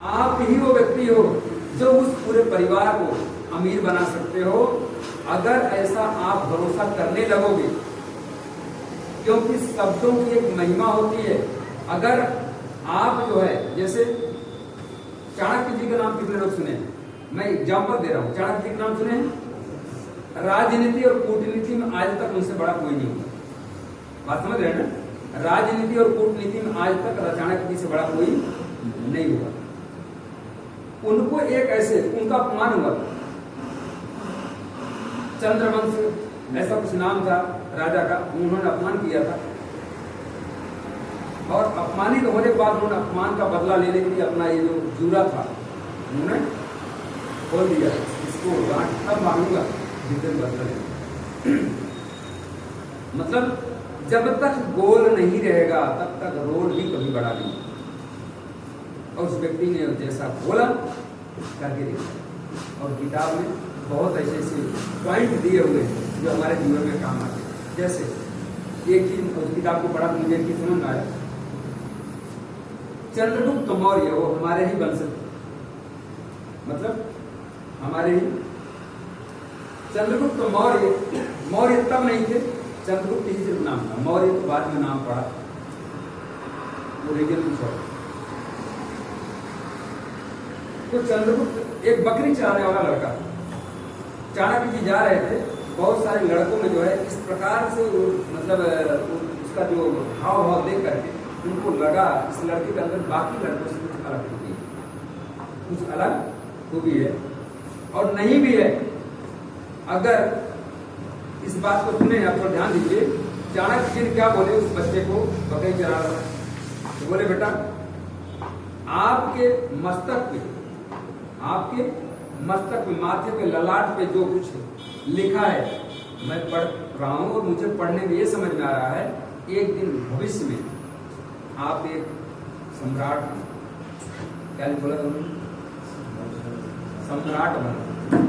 आप ही वो व्यक्ति हो जो उस पूरे परिवार को अमीर बना सकते हो, अगर ऐसा आप भरोसा करने लगोगे। क्योंकि शब्दों की एक महिमा होती है। अगर आप जो है, जैसे चाणक्य जी का नाम कितने लोग सुने? मैं एग्जाम्पल दे रहा हूं, चाणक्य जी का नाम सुने हैं? राजनीति और कूटनीति में आज तक उनसे बड़ा कोई नहीं हुआ। बात समझ रहे हैं ना? राजनीति और कूटनीति में आज तक चाणक्य जी से बड़ा कोई नहीं हुआ। उनको एक ऐसे उनका अपमान हुआ। चंद्रवंश ऐसा कुछ नाम था राजा का, उन्होंने अपमान किया था और अपमानित होने के बाद उन्होंने अपमान का बदला लेने के लिए अपना ये जो जूरा था उन्होंने खोल दिया। इसको गांठ तब मारूंगा जिस दिन बदला लेंगे। मतलब जब तक गोल नहीं रहेगा तब तक रोल भी कभी बड़ा नहीं। और उस व्यक्ति ने जैसा बोला करके देखा। और किताब में बहुत ऐसे ऐसे पॉइंट दिए हुए हैं जो हमारे जीवन में काम आते हैं। जैसे एक चीज उस किताब को पढ़ा मुझे की समझ में आया, चंद्रगुप्त मौर्य वो हमारे ही वंश, मतलब हमारे ही चंद्रगुप्त मौर्य तब नहीं थे, चंद्रगुप्त ही सिर्फ नाम था, मौर्य तो बाद में नाम पड़ा, वो रीजन कुछ और। तो चंद्रगुप्त एक बकरी चलाने वाला लड़का, चाणक्य जी जा रहे थे, बहुत सारे लड़कों में जो है इस प्रकार से मतलब उसका जो हाव भाव देख करके उनको लगा इस लड़के के अंदर बाकी लड़कों से कुछ अलग खूबी है, कुछ अलग खूबी है और नहीं भी है। अगर इस बात को सुने आप तो ध्यान दीजिए, चाणक्य जी ने क्या बोले उस बच्चे को, बकरी चला रहा था, तो बोले बेटा आपके मस्तक पे माथे पे ललाट पे जो कुछ लिखा है मैं पढ़ रहा हूं और मुझे पढ़ने में ये समझ में आ रहा है एक दिन भविष्य में आप एक सम्राट, क्या बोला तुमने? सम्राट बने।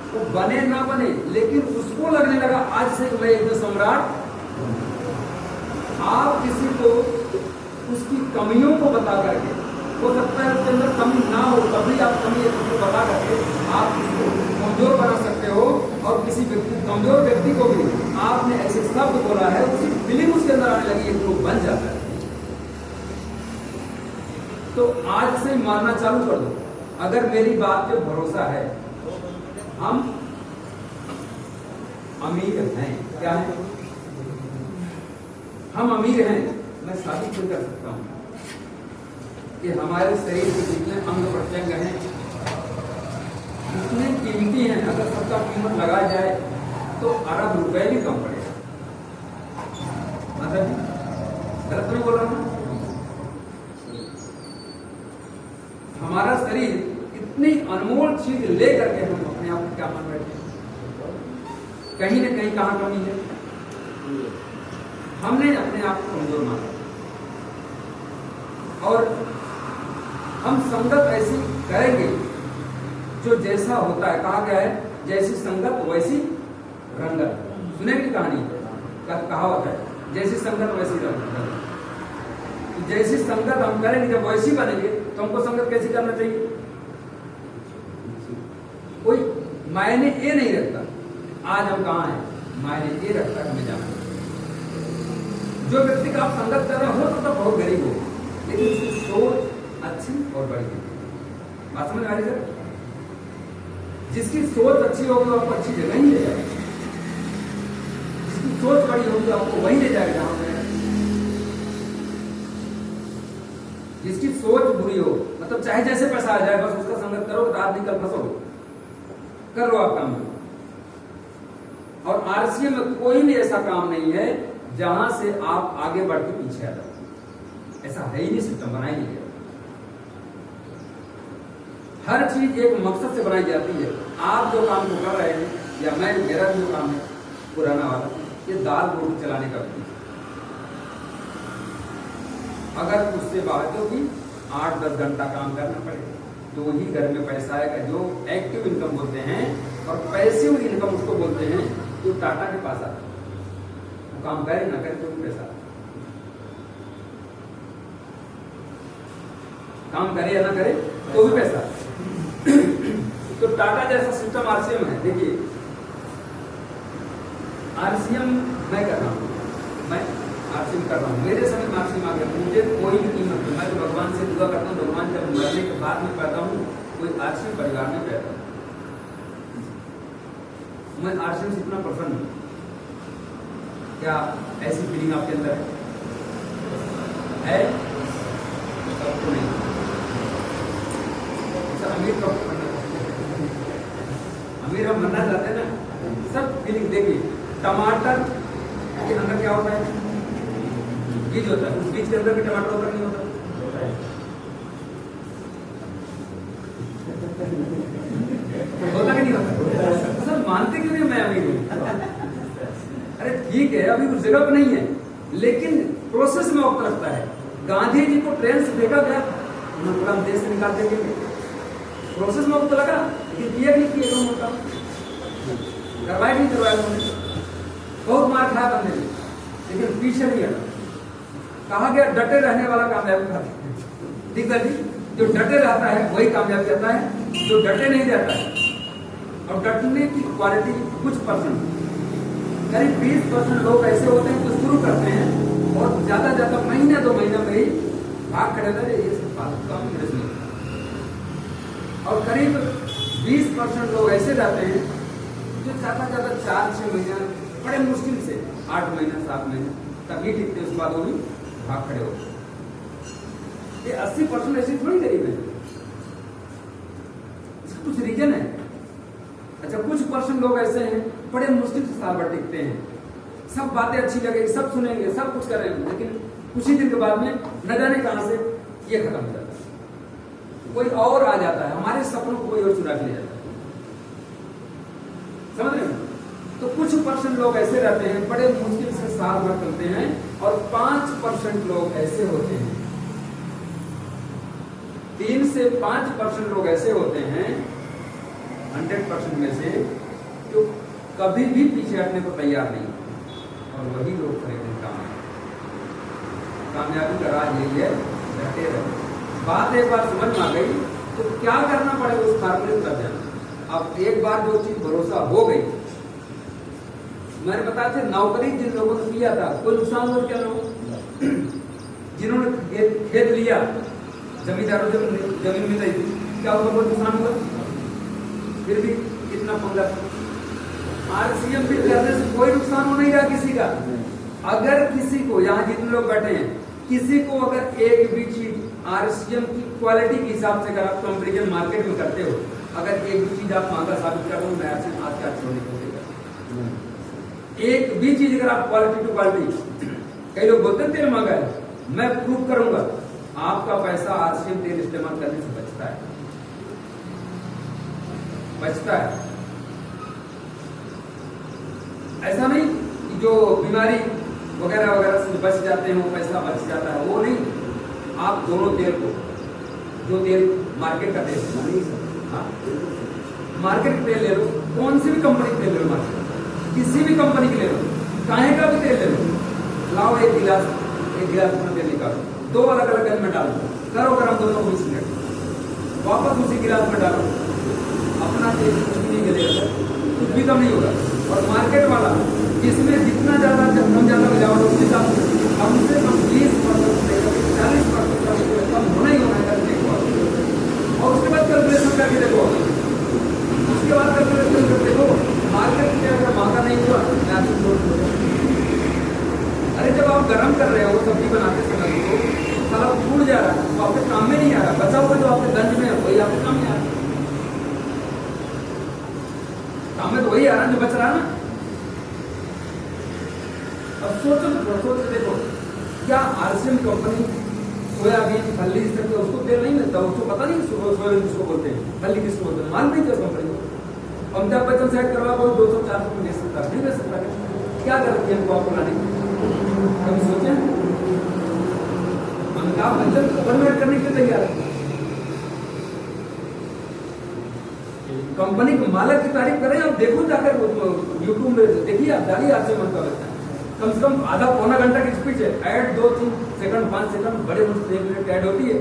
वो बने ना बने लेकिन उसको लगने लगा आज से मैं एक सम्राट। आप किसी को उसकी कमियों को बता करके, हो सकता है उसके अंदर कमी ना हो तभी आप कमी को बता करके आप उसको कमजोर बना सकते हो। और किसी कमजोर व्यक्ति को भी आपने ऐसे शब्द बोला है, उसी फीलिंग उसके अंदर आने लगी है, वो बन जाता है। तो आज से मानना चालू कर दो, अगर मेरी बात पे भरोसा है, हम अमीर हैं। क्या है? हम अमीर हैं। मैं शादी क्यों कर सकता हूं कि हमारे शरीर के जितने अंग प्रत्यंग हैं इतने कीमती हैं, अगर सबका कीमत लगाया जाए तो अरब रुपए भी कम पड़ेगा। मतलब गलत नहीं बोल रहा हूं? हमारा शरीर इतनी अनमोल चीज लेकर के हम अपने आप को क्या मान बैठे? कहीं ना कहीं कहां कमी है? हमने अपने आप को कमजोर माना और हम संगत ऐसी करेंगे जो जैसा होता है। कहा गया है जैसी संगत वैसी रंगत। सुने की कहानी कहावत है, जैसी संगत वैसी रंगत। जैसी संगत हम करेंगे जब वैसी बनेंगे तो हमको संगत कैसी करना चाहिए? कोई मायने ये नहीं रखता आज हम कहाँ हैं, मायने ये रखता है हमें जाना। जो व्यक्ति का आप संगत कर रहे हो तो बहुत गरीब हो लेकिन उसकी सोच अच्छी और बड़ी है। बात समझ आ रही सर? जिसकी सोच अच्छी होगी आपको अच्छी जगह ही ले जाएगा, जिसकी सोच बड़ी होगी आपको वहीं ले जाएगा जहां पे। जिसकी सोच बुरी हो, मतलब चाहे जैसे पैसा आ जाए बस उसका संगत करो, रात दिन कल फंसोगे, कर लो आप काम। और आरसीए में कोई भी ऐसा काम नहीं है जहां से आप आगे बढ़ के पीछे आ जाओ। ऐसा है ही नहीं, सिस्टम बनाई नहीं गया। हर चीज एक मकसद से बनाई जाती है। आप जो काम को कर रहे हैं या मेरा जो काम है पुराना वाला, ये दाल रोटी चलाने का भी, अगर उससे बातों की 8-10 घंटा काम करना पड़ेगा तो ही घर में पैसा आएगा। जो एक्टिव इनकम बोलते हैं और पैसिव इनकम उसको बोलते हैं, जो टाटा के पास आता है, वो काम करे ना करे तो भी पैसा। काम करे या ना करे तो भी पैसा। तो टाटा जैसा सिस्टम आरसीएम है। देखिए आरसीएम मैं कर रहा हूँ, मैं आरसीएम कर रहा हूँ, मेरे समय में आरसीएम आ गया, मुझे कोई भी कीमत नहीं। मैं तो भगवान से दुआ करता हूँ, भगवान जब मरने के बाद में पैदा हूँ कोई आरसीएम परिवार में पैदा हूँ। मैं आरसीएम से इतना प्रसन्न हूँ। क्या ऐसी फीलिंग आपके अंदर है? सबको नहीं। अच्छा अमीर कब बनना चाहते हैं? अमीर हम बनना चाहते हैं ना। सब फीलिंग देखिए, टमाटर के अंदर क्या होता है? बीज होता है। उस बीज के अंदर भी टमाटर होता नहीं होता? होता कि नहीं होता? सब मानते क्यों नहीं मैं अमीर हूं? अरे ठीक है, अभी उस जगह पर नहीं है, लेकिन प्रोसेस में वक्त लगता है। गांधी जी को ट्रेन से फेंका गया, उन्होंने पूरा देश से निकाल देंगे। प्रोसेस में वक्त लगा, लेकिन किया नहीं किया कौन होता, करवाया नहीं करवाया उन्होंने। बहुत मार खाया बंदे ने, लेकिन पीछे नहीं हटा। कहा गया डटे रहने वाला कामयाबी पाता है। ठीक है जी, जो डटे रहता है वही कामयाबी आता है, जो डटे नहीं रहता है। और डटने की क्वालिटी कुछ परसेंट, करीब 20% लोग ऐसे होते हैं जो शुरू करते हैं और ज्यादा ज्यादा महीने 2 महीने में ही भाग खड़े रहे, ये सब फालतू काम नहीं। और करीब 20% लोग ऐसे रहते हैं जो ज्यादा ज्यादा 4-6 महीना, बड़े मुश्किल से 8 महीना 7 महीने तभी टिकते, उसके बाद वो भी भाग खड़े होते। ये 80% ऐसी थोड़ी गरीब है, इसका कुछ रीजन है। अच्छा कुछ परसेंट लोग ऐसे हैं बड़े मुश्किल से साल भर टिकते हैं, सब बातें अच्छी लगेगी, सब सुनेंगे, सब कुछ करेंगे, लेकिन कुछ ही दिन के बाद में न जाने कहां से ये खत्म हो जाता है, कोई और आ जाता है, हमारे सपनों को कोई और चुरा के ले जाता है। समझ रहे हैं? तो कुछ परसेंट लोग ऐसे रहते हैं बड़े मुश्किल से साल भर चलते हैं, और 5% लोग ऐसे होते हैं, 3 से 5% लोग ऐसे होते हैं 100% में से जो कभी भी पीछे हटने को तैयार नहीं, और वही लोग खरीदने कामयाबी का राज यही है, डटे रहे। बात एक बार समझ में आ गई तो क्या करना पड़ेगा उस फार्मूले में कर जाना। अब एक बार जो चीज भरोसा हो गई, मैंने बताया था नौकरी जिन लोगों ने किया था कोई नुकसान हो क्या लोग जिन्होंने खेत लिया, जमींदारों जमीन मिल रही थी, क्या उनको कोई नुकसान हुआ? फिर भी इतना पंगा। आरसीएम भी करने से कोई नुकसान हो नहीं रहा किसी का। अगर किसी को, यहाँ जितने लोग बैठे हैं, किसी को अगर एक भी चीज आरसीएम की क्वालिटी के हिसाब से अगर आप कंपैरिजन मार्केट में करते हो, अगर एक भी चीज आप महंगा साबित कर रहे हो, मैं आरसीएम आज के आज छोड़ने को देगा। एक भी चीज अगर आप क्वालिटी टू क्वालिटी, कई लोग बोलते हैं तेल महंगा है, मैं प्रूव करूंगा, आपका पैसा आरसीएम तेल इस्तेमाल करने से बचता है, बचता है। ऐसा नहीं कि जो बीमारी वगैरह वगैरह से बच जाते हैं वो पैसा बच जाता है, वो नहीं। आप दोनों तेल को, जो तेल मार्केट का तेल नहीं, हाँ मार्केट का तेल ले लो, कौन सी भी कंपनी का तेल ले लो, मार्केट किसी भी कंपनी के ले लो, काहे का भी तेल ले लो, लाओ एक गिलास अपना तेल निकालो, 2 अलग अलग गन में डालो, करो गरम दोनों को 20 मिनट, वापस उसी गिलास में डालो, अपना तेल कुछ भी नहीं गिरेगा, कुछ भी कम नहीं होगा। और मार्केट वाला जिसमें जितना ज्यादा कम ज्यादा मिलावट उसके हिसाब से कम 20% से 40% कम होना ही होना है। और उसके बाद कैलकुलेशन करके देखो, उसके बाद कैलकुलेशन करके देखो मार्केट में अगर महंगा नहीं हुआ, मैं आपको छोड़। अरे जब आप गर्म कर रहे हो सब्जी बनाते समय तो सारा फूट जा रहा है, तो आपके काम में नहीं आ रहा, बचा हुआ जो आपके गंज में है वही आपके काम में आ रहा है, काम में तो वही आ रहा है जो बच रहा है ना। अब सोच देखो, क्या आरसीएम कंपनी सोयाबीन फली सकते, उसको तेल नहीं मिलता, उसको पता नहीं सोयाबीन किसको बोलते हैं, फली किसको बोलते हैं, मालूम नहीं क्या कंपनी को। अमिताभ बच्चन सेट करवा बहुत 200-400 में दे सकता है, नहीं दे सकता, क्या करती है हमको आपको लाने की? कभी सोचे? अमिताभ बच्चन गवर्नमेंट करने के लिए तैयार है, कंपनी के मालिक की तारीफ करें। आप देखो जाकर यूट्यूब में देखिए, आप डालिए आरसीएम का लगता है, कम से कम आधा-पौना घंटा की स्पीच है, ऐड 2-3 सेकंड 5 सेकंड, बड़े मुश्किल 1 मिनट ऐड होती है,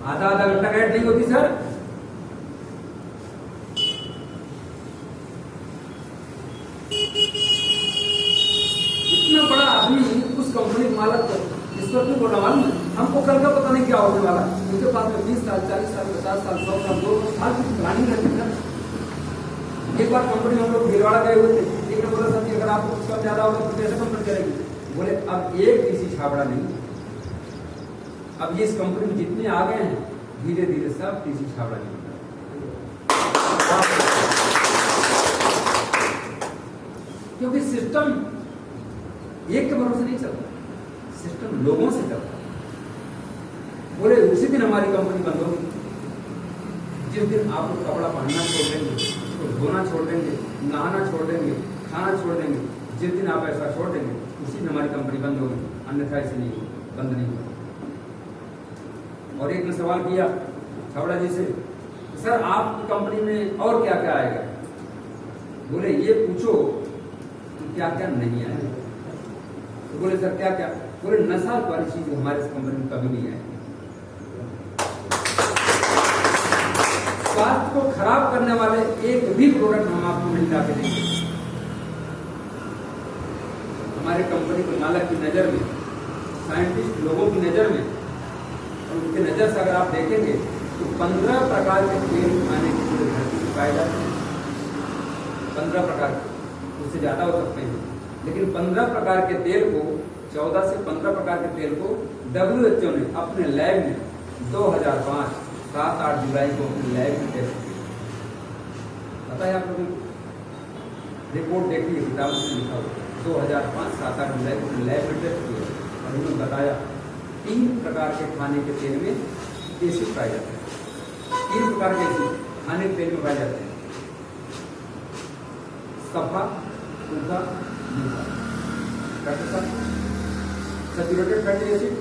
आधा आधा घंटा ऐड नहीं होती सर। इतना बड़ा आदमी उस कंपनी के मालक को इस वक्त नहीं बोल रहा, मालूम है हमको कल का पता नहीं क्या होने वाला। उनके पास में 20 साल 40 साल 50 साल 100 साल 200 साल की प्लानिंग रहती है। एक बार कंपनी हम लोग भीलवाड़ा गए हुए थे, एक ने बोला सर अगर आपको कम ज्यादा होगा तो कैसे कंपनी चलेगी? बोले अब एक टीसी छाबड़ा नहीं, अब ये इस कंपनी में जितने आ गए हैं धीरे धीरे सब टीसी छाबड़ा नहीं होगा। क्योंकि सिस्टम एक के भरोसे नहीं चलता, सिस्टम लोगों से चलता है। बोले उसी दिन हमारी कंपनी बंद होगी जिस दिन आप लोग कपड़ा पहनना छोड़ देंगे, उसको धोना छोड़ देंगे, नहाना छोड़ देंगे, खाना छोड़ देंगे। जिस दिन आप ऐसा छोड़ देंगे उसी दिन हमारी कंपनी बंद होगी, अन्यथा ऐसे नहीं होगी, बंद नहीं होगी। और एक ने सवाल किया छाबड़ा जी से, सर आपकी कंपनी में और क्या क्या आएगा? बोले ये पूछो कि क्या क्या नहीं आएगा। तो बोले सर क्या क्या? बोले नशा वाली चीज हमारे इस कंपनी में कभी नहीं आएगी। स्वास्थ्य को खराब करने वाले एक भी प्रोडक्ट हम आपको नहीं ला के देंगे। हमारे कंपनी के मालक की नजर में, साइंटिस्ट लोगों की नजर में, और उनके नजर से अगर आप देखेंगे तो 15 प्रकार के तेल खाने की पूरे धरती में पाए जाते हैं। 15 प्रकार के, उससे ज्यादा हो सकते हैं, लेकिन 15 प्रकार के तेल को, 14 से 15 प्रकार के तेल को WHO ने अपने लैब में 2005 7-8 जुलाई को अपने लैब में टेस्ट किया। पता है आप लोगों को? रिपोर्ट देखिए, किताब में लिखा हुआ 2005 7-8 जुलाई को अपने लैब में टेस्ट किया और उन्होंने बताया 3 प्रकार के खाने के तेल में एसिड पाए जाते हैं। 3 प्रकार के एसिड खाने के तेल में पाए जाते हैं, सफा, सूखा, मीठा। Saturated fatty acid,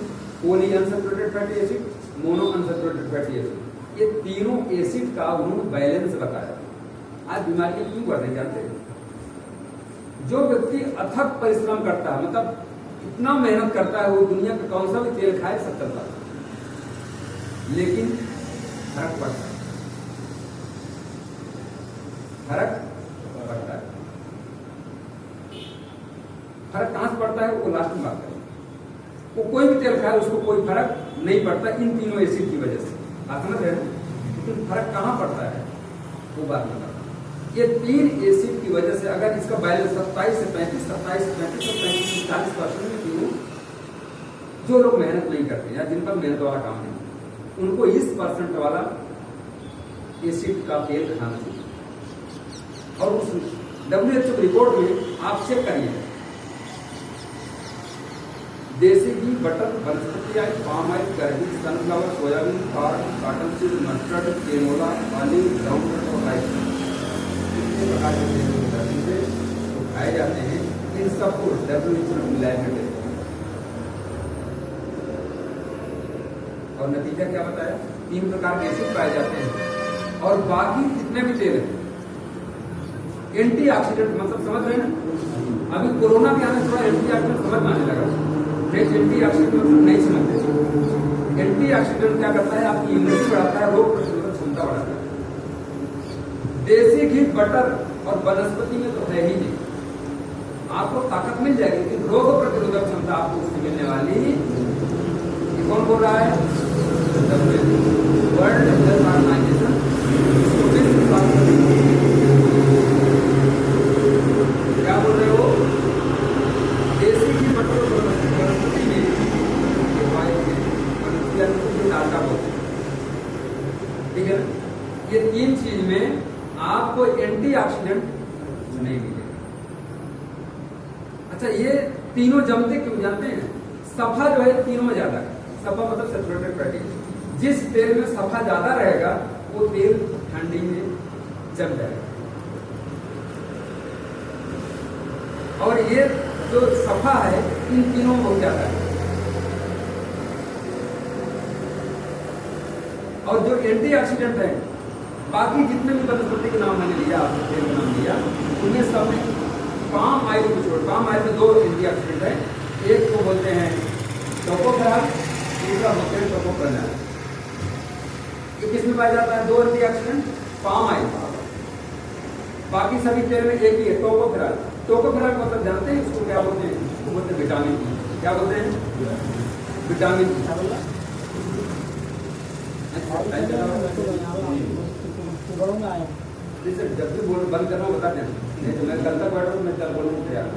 poly unsaturated fatty acid, mono unsaturated fatty acid. ये तीनों एसिड का उन्होंने बैलेंस बताया। आज बीमारियां क्यों बढ़ रही जानते हैं? जो व्यक्ति अथक परिश्रम करता है, मतलब इतना मेहनत करता है, वो दुनिया का कौन सा भी तेल खाए सब चलता है, लेकिन फर्क पड़ता है, फर्क पड़ता है। फर्क कहां से पड़ता है वो लास्ट में बात करें। वो कोई भी तेल खाए उसको कोई फर्क नहीं पड़ता इन तीनों एसिड की वजह से, बात समझ रहे हैं? लेकिन फर्क कहां पड़ता है वो बात नहीं करता। ये 3 एसिड की वजह से अगर इसका बैलेंस 27 से 35, 27 से 35 और 35 से 40% में तीनों, जो लोग मेहनत नहीं करते या जिन पर मेहनत वाला काम नहीं, उनको इस परसेंट वाला एसिड का तेल खाना चाहिए। और उस WHO की रिपोर्ट में आप चेक करिए, देसी घी, बटर, वनस्पति ऑयल, पाम ऑयल, करनी, sunflower, soybean, corn, cotton seed, mustard, canola, olive, groundnut और राइस, कितने प्रकार के तेल से तो खाए जाते हैं। इन सबको WHO ने लैब में टेस्ट किया और नतीजा क्या बताया? 3 प्रकार के एसिड पाए जाते हैं और बाकी जितने भी तेल हैं एंटीऑक्सीडेंट, मतलब समझ रहे हैं ना? अभी कोरोना के आने थोड़ा एंटीऑक्सीडेंट समझ में आने लगा। एंटीऑक्सीडेंट मतलब नहीं समझते। एंटीऑक्सीडेंट क्या करता है? आपकी इम्यूनिटी बढ़ाता है, रोग प्रतिरोधक क्षमता बढ़ाता है। देसी घी, बटर और वनस्पति में तो है ही नहीं, आपको ताकत मिल जाएगी, लेकिन रोग प्रतिरोधक क्षमता आपको उससे मिलने वाली। ये कौन बोल रहा है? World health organization. क्या बोल रहे हो? देसी घी, बटर और वनस्पति में डालडा बोलते हैं, ठीक है ना? ये 3 चीज में आपको एंटीऑक्सीडेंट नहीं मिलेगा। अच्छा, ये तीनों जमते क्यों जानते हैं? सफा जो है तीनों में ज्यादा है। सफा मतलब सैचुरेटेड फैटी। जिस तेल में सफा ज्यादा रहेगा वो तेल ठंडी में जम जाएगा, और ये जो सफा है इन तीनों में बहुत ज्यादा है। और जो एंटीऑक्सीडेंट है, बाकी जितने भी वनस्पति के नाम मैंने लिया, आपने तेल का नाम लिया, उनमें सब में पाम ऑयल को छोड़, पाम ऑयल में 2 एंटीऑक्सीडेंट है। एक को बोलते हैं टोकोफेरॉल, दूसरा बोलते हैं टोकोफेरॉल। ये किस में पाया जाता है? 2 एंटीऑक्सीडेंट पाम ऑयल, बाकी सभी तेल में एक ही है, टोकोफेरॉल। टोकोफेरॉल मतलब जानते हैं इसको क्या बोलते हैं? वो बोलते हैं विटामिन ई। क्या बोलते हैं? Vitamin E. जब भी बोल बंद करना बता दें, नहीं तो मैं कल तक बैठा हूँ, मैं कल बोलूँ तैयार।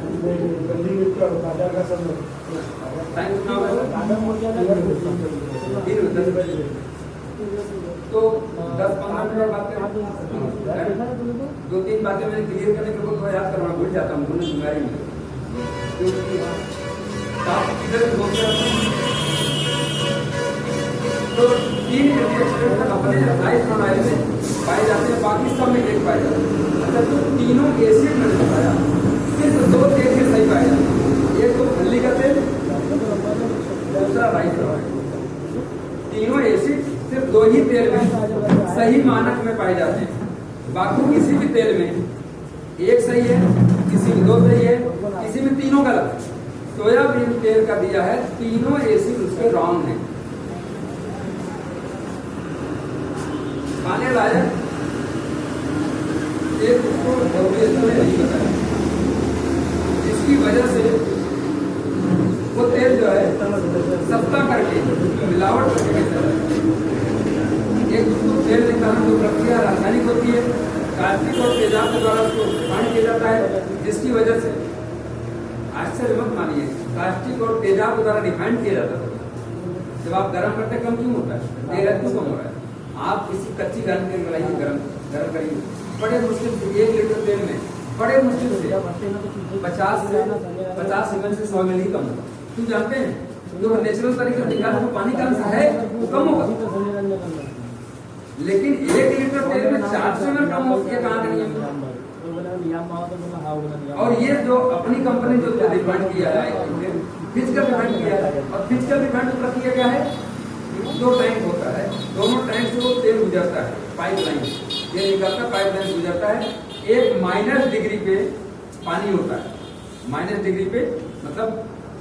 तो 10-15 मिनट बात करें। 2-3 बातें मैंने क्लियर करने के बाद याद करना भूल जाता हूँ, मुझे बीमारी में। तो 3 एंटीऑक्सीडेंट अपने राइस ऑयल में पाए जाते हैं, बाकी सब में एक पाए जाते हैं। अच्छा, तो तीनों एसिड मैंने बताया, सिर्फ 2 तेल में सही पाए जाते हैं, एक तो फल्ली का तेल, दूसरा राइस ऑयल। तीनों एसिड सिर्फ 2 ही तेल में सही मानक में पाए जाते हैं, बाकी किसी भी तेल में एक सही है, किसी में 2 सही है, किसी में तीनों गलत है। सोयाबीन तेल का दिया है, तीनों एसिड उसके रॉन्ग है, खाने लायक एक उसको नहीं बताया, जिसकी वजह से वो तेल जो है सस्ता करके मिलावट करके बेचा जाता है। एक उसको तेल निकालने की प्रक्रिया रासायनिक होती है, कास्टिक और तेजाब के द्वारा उसको रिफाइंड किया जाता है, जिसकी वजह से आश्चर्य मत मानिए, कास्टिक और तेजाब के द्वारा रिफाइंड किया जाता है। जब आप गर्म करते कम क्यों होता है? तेल क्यों कम हो रहा है? आप किसी कच्ची गरम तेल बनाइए, गरम करिए, बड़े मुश्किल से 1 लीटर तेल में बड़े मुश्किल से 50 ml से 100 ml ही कम होगा। क्यों जानते हैं? जो नेचुरल तरीके से निकालने में पानी का अंश है वो कम होगा, लेकिन 1 लीटर तेल में 400 ml कम हो, ये कहाँ का नियम है? और ये जो अपनी कंपनी जो रिफाइंड किया है, फिजिकल रिफाइंड किया है, और फिजिकल रिफाइंड की प्रक्रिया क्या है? 2 टैंक होता है, दोनों टैंक से वो तेल गुजरता है, पाइपलाइन ये निकलता, पाइपलाइन से गुजरता है। एक -डिग्री पे पानी होता है, -डिग्री पे मतलब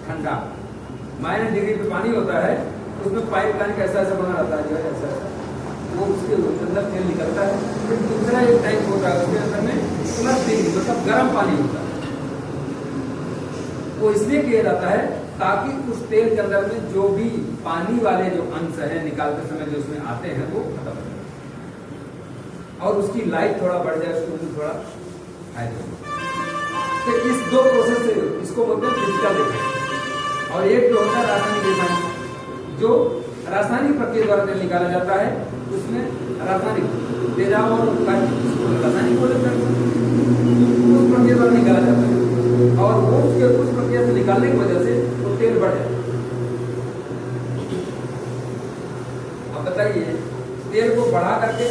ठंडा, -डिग्री पे पानी होता है, उसमें पाइपलाइन कैसा ऐसा बना रहता है, जो है ऐसा वो उसके अंदर तेल निकलता है। फिर दूसरा एक टैंक होता है, उसके अंदर में +डिग्री मतलब गर्म पानी होता है। वो इसलिए किया जाता है ताकि उस तेल के अंदर में जो भी पानी वाले जो अंश हैं निकालते समय जो उसमें आते हैं वो खत्म हो जाए और उसकी लाइफ थोड़ा बढ़ जाए, उसको थोड़ा फायदा हो। तो इस 2 प्रोसेस से इसको बोलते हैं फिजिकल रिफाइंड, और एक जो होता है रासायनिक रिफाइंड, जो रासायनिक प्रक्रिया द्वारा तेल निकाला जाता है, उसमें रासायनिक तेजाब और रासायनिक बोले उस प्रक्रिया द्वारा निकाला जाता है, और वो उसके उस प्रक्रिया से निकालने की वजह से वो तेल बढ़ जाता है। अब बताइए, तेल को बढ़ा करके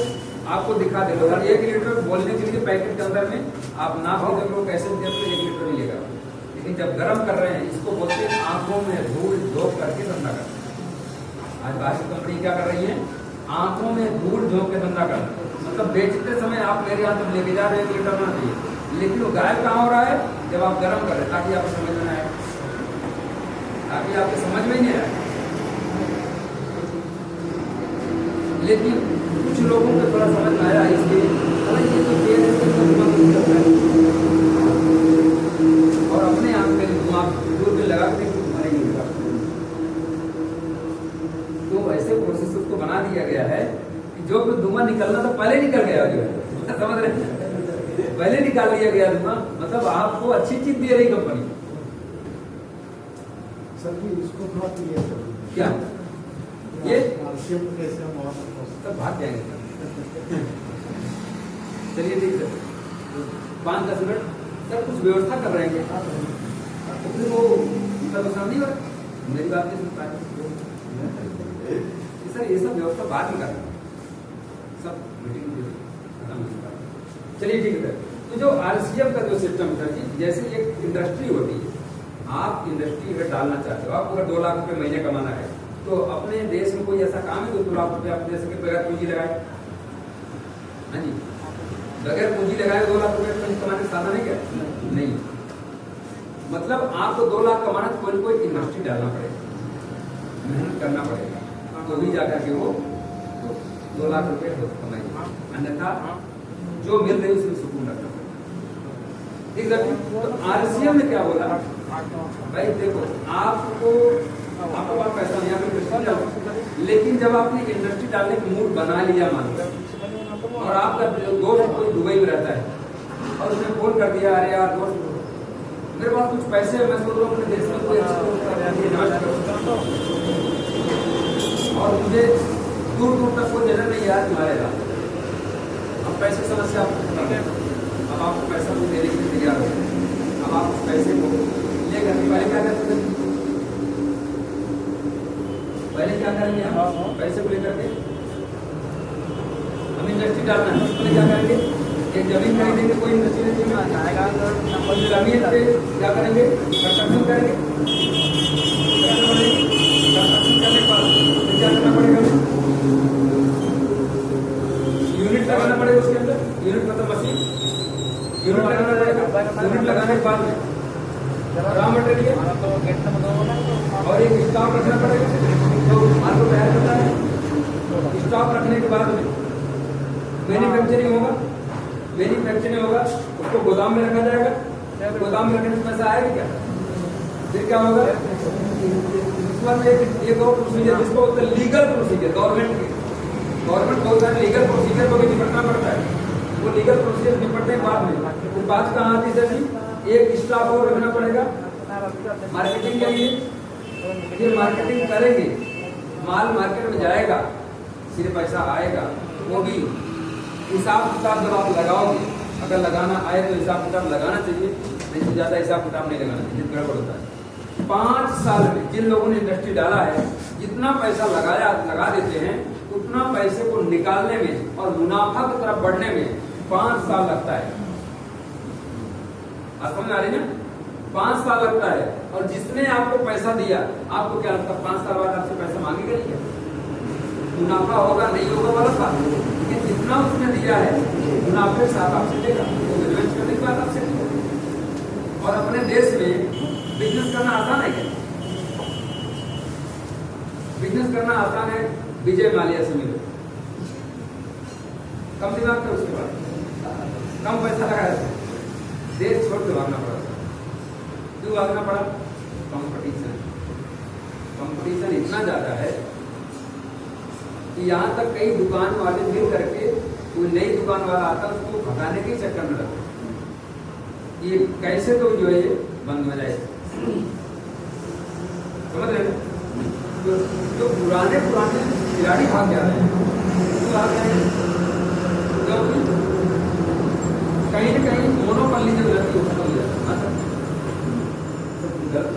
आपको दिखा दे, अगर 1 लीटर बोलने के लिए पैकेट के अंदर में आप नाप के देखो कैसे देते तो 1 लीटर मिलेगा, लेकिन जब गर्म कर रहे हैं इसको बोलते हैं आंखों में धूल झोंक करके धंधा करना। आज बाहर कंपनी क्या कर रही है? आंखों में धूल झोंक के धंधा करना, मतलब बेचते समय आप मेरे यहाँ तक लेके जा रहे हैं 1 लीटर ना चाहिए, लेकिन वो गायब कहाँ हो रहा है? जब आप गर्म कर रहे हैं, ताकि आपको समझ में आए, ताकि आपको समझ में नहीं आए। लेकिन कुछ लोगों को थोड़ा समझ में आया, इसलिए ये तो तेल है और अपने आप में धुआं दूर में लगा के मरेंगे। तो ऐसे प्रोसेस को बना दिया गया है कि जो धुआं निकलना तो पहले निकल गया, जो है समझ रहे हैं, पहले निकाल लिया गया धुआं, मतलब आपको अच्छी चीज दे रही कंपनी। सर जी इसको थोड़ा क्लियर कर दीजिए। क्या ये कैसे हम सब भाग जाएंगे? चलिए ठीक है, 5-10 मिनट सर कुछ व्यवस्था कर रहे हैं, तो फिर वो उनका नुकसान नहीं हो रहा, मेरी बात नहीं सुन पाए सर, ये सब व्यवस्था बाद में करना, सब मीटिंग खत्म हो चुका है। चलिए ठीक है, तो जो RCM का जो सिस्टम सर जी, जैसे एक इंडस्ट्री होती है, आप इंडस्ट्री अगर डालना चाहते हो, आप अगर 2 लाख रुपए महीने कमाना है, तो अपने देश में कोई ऐसा काम है जो 2 लाख रुपए आप दे सके बगैर पूंजी लगाए? हाँ जी, बगैर पूंजी लगाए 2 लाख रुपए कमाने का साधन है क्या? नहीं, मतलब आपको 2 लाख कमाना तो कोई कोई इंडस्ट्री डालना पड़ेगा, मेहनत करना पड़ेगा, तो भी जाकर के वो 2 लाख रुपए कमाइए, अन्यथा जो मिल रही है उसमें सुकून रखना पड़ेगा। ठीक है। तो आरसीएम ने क्या बोला, भाई देखो आपको पास पैसा नहीं, आप इंडस्ट्री डालो, लेकिन जब आपने इंडस्ट्री डालने का मूड बना लिया मान लो, और आपका दोस्त कोई दुबई में रहता है और उसने फोन कर दिया, अरे यार दोस्त मेरे पास कुछ पैसे है, मैं सोच रहा हूँ अपने देश में कोई और मुझे दूर दूर तक कोई नजर नहीं यार तुम्हारे साथ, अब पैसे समस्या अब आपको पैसा को देने के लिए तैयार हो, अब आप उस पैसे को लेकर पहले क्या करते थे, पहले क्या करेंगे हम पैसे को लेकर के हम इंडस्ट्री डालना है, उसके लिए क्या करेंगे, एक जमीन खरीदेंगे, कोई इंडस्ट्री नहीं और जमीन पे क्या करेंगे, कंस्ट्रक्शन करेंगे, कंस्ट्रक्शन करने के बाद क्या करना पड़ेगा, यूनिट लगाना पड़ेगा, उसके अंदर यूनिट मतलब मशीन, यूनिट लगाना पड़ेगा, यूनिट लगाने के बाद में रॉ मटेरियल और एक स्टॉक रखना पड़ेगा, तो माल को तैयार करता है, स्टॉक रखने के बाद में मैन्युफैक्चरिंग होगा, मैन्युफैक्चरिंग होगा, उसको गोदाम में रखा जाएगा, गोदाम में रखने से पैसा आएगा क्या, फिर क्या होगा, इस बार एक और प्रोसीजर जिसको होता है लीगल प्रोसीजर, गवर्नमेंट बहुत सारे लीगल प्रोसीजर को भी निपटना पड़ता है, वो लीगल प्रोसीजर निपटने के बाद में फिर बात कहाँ आती है जी, एक स्टॉक और रखना पड़ेगा मार्केटिंग के लिए, फिर मार्केटिंग करेंगे, माल मार्केट में जाएगा, सिर्फ पैसा आएगा, वो भी हिसाब किताब जब आप लगाओगे, अगर लगाना आए तो हिसाब किताब लगाना चाहिए, नहीं तो ज्यादा हिसाब किताब नहीं लगाना चाहिए, गड़बड़ होता है। 5 साल में जिन लोगों ने इंडस्ट्री डाला है, जितना पैसा लगा देते हैं, उतना पैसे को निकालने में और मुनाफा की तरफ बढ़ने में 5 साल लगता है। आप समझ आ रही है, 5 साल लगता है, और जिसने आपको पैसा दिया, आपको क्या लगता है 5 साल बाद आपसे पैसा मांगेगा नहीं क्या, मुनाफा होगा नहीं होगा वाला बात, लेकिन जितना उसने दिया है मुनाफे के साथ आपसे देगा, तो बिजनेस करने के बाद आपसे देगा। और अपने देश में बिजनेस करना आसान है क्या, बिजनेस करना आसान है, विजय माल्या से मिलो, कम दिमाग था, उसके बाद कम पैसा लगाया, देश छोड़ के भागना पड़ा, क्यों भागना पड़ा, कंपटीशन, कंपटीशन इतना ज्यादा है कि यहाँ तक कई दुकान वाले मिल करके कोई नई दुकान वाला आता है उसको भगाने के चक्कर में लगता है, ये कैसे तो जो है बंद हो जाए, समझ रहे हैं, जो पुराने खिलाड़ी भाग जा रहे हैं, क्योंकि कहीं न कहीं मोनोपल्ली जो रहती है उसको गलत